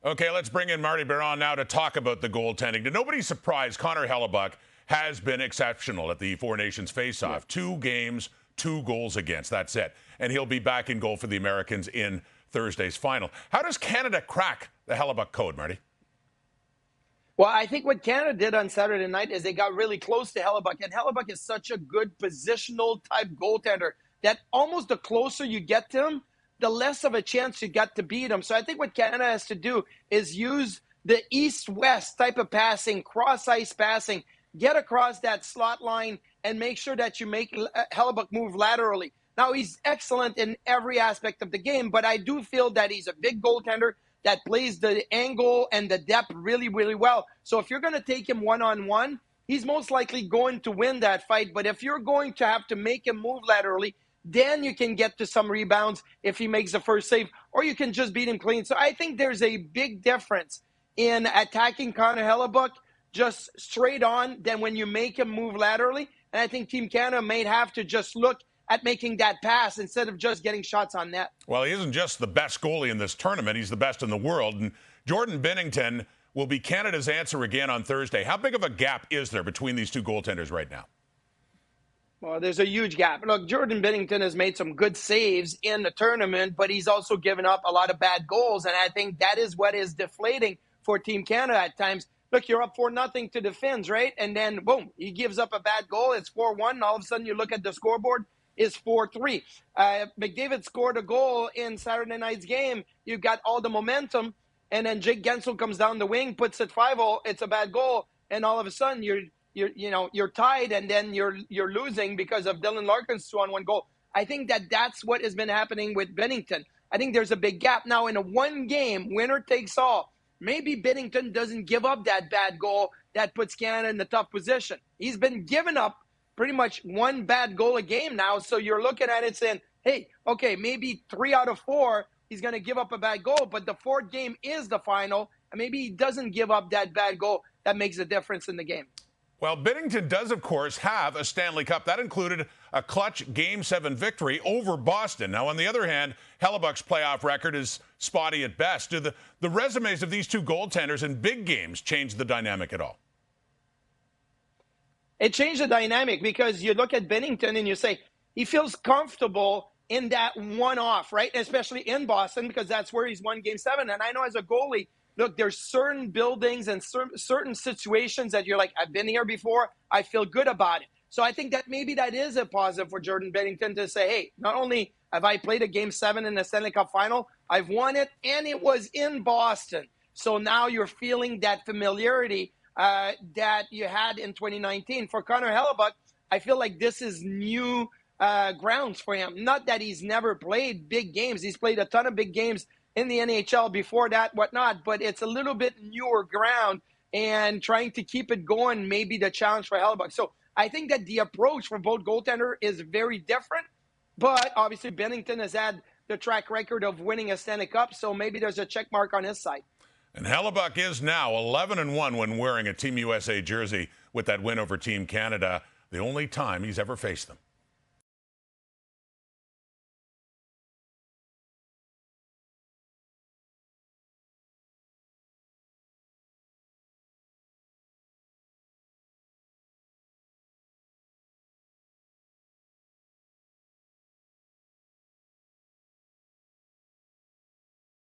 Okay, let's bring in Marty Biron now to talk about the goaltending. To nobody's surprise, Connor Hellebuyck has been exceptional at the Four Nations face-off. Yeah. 2 games, 2 goals against. That's it. And he'll be back in goal for the Americans in Thursday's final. How does Canada crack the Hellebuyck code, Marty? Well, I think what Canada did on Saturday night is they got really close to Hellebuyck. And Hellebuyck is such a good positional type goaltender that almost the closer you get to him, the less of a chance you got to beat him. So I think what Canada has to do is use the east-west type of passing, cross-ice passing, get across that slot line and make sure that you make Hellebuyck move laterally. Now, he's excellent in every aspect of the game, but I do feel that he's a big goaltender that plays the angle and the depth really, really well. So if you're going to take him one-on-one, he's most likely going to win that fight. But if you're going to have to make him move laterally, then you can get to some rebounds if he makes the first save, or you can just beat him clean. So I think there's a big difference in attacking Connor Hellebuyck just straight on than when you make him move laterally. And I think Team Canada may have to just look at making that pass instead of just getting shots on net. Well, he isn't just the best goalie in this tournament. He's the best in the world. And Jordan Binnington will be Canada's answer again on Thursday. How big of a gap is there between these two goaltenders right now? Well, there's a huge gap. Look, Jordan Binnington has made some good saves in the tournament, but he's also given up a lot of bad goals. And I think that is what is deflating for Team Canada at times. Look, you're up 4-0 to the Finns, right? And then, boom, he gives up a bad goal. It's 4-1. And all of a sudden, you look at the scoreboard, it's 4-3. McDavid scored a goal in Saturday night's game. You got all the momentum. And then Jake Gensel comes down the wing, puts it 5-0. It's a bad goal. And all of a sudden, you're tied, and then you're losing because of Dylan Larkin's 2-on-1 goal. I think that's what has been happening with Binnington. I think there's a big gap. Now, in a one game, winner takes all, maybe Binnington doesn't give up that bad goal that puts Canada in the tough position. He's been giving up pretty much one bad goal a game now, so you're looking at it saying, hey, okay, maybe 3 out of 4, he's going to give up a bad goal, but the 4th game is the final, and maybe he doesn't give up that bad goal that makes a difference in the game. Well, Binnington does, of course, have a Stanley Cup. That included a clutch Game 7 victory over Boston. Now, on the other hand, Hellebuyck's playoff record is spotty at best. Do the resumes of these two goaltenders in big games change the dynamic at all? It changed the dynamic because you look at Binnington and you say he feels comfortable in that one-off, right? Especially in Boston, because that's where he's won Game 7. And I know as a goalie, look, there's certain buildings and certain situations that you're like, I've been here before. I feel good about it. So I think that maybe that is a positive for Jordan Binnington to say, hey, not only have I played a Game 7 in the Stanley Cup final, I've won it, and it was in Boston. So now you're feeling that familiarity that you had in 2019. For Connor Hellebuyck, I feel like this is new grounds for him. Not that he's never played big games. He's played a ton of big games in the NHL before that, whatnot, but it's a little bit newer ground, and trying to keep it going may be the challenge for Hellebuyck. So I think that the approach for both goaltender is very different, but obviously Binnington has had the track record of winning a Stanley Cup, so maybe there's a check mark on his side. And Hellebuyck is now 11-1 when wearing a Team USA jersey with that win over Team Canada, the only time he's ever faced them.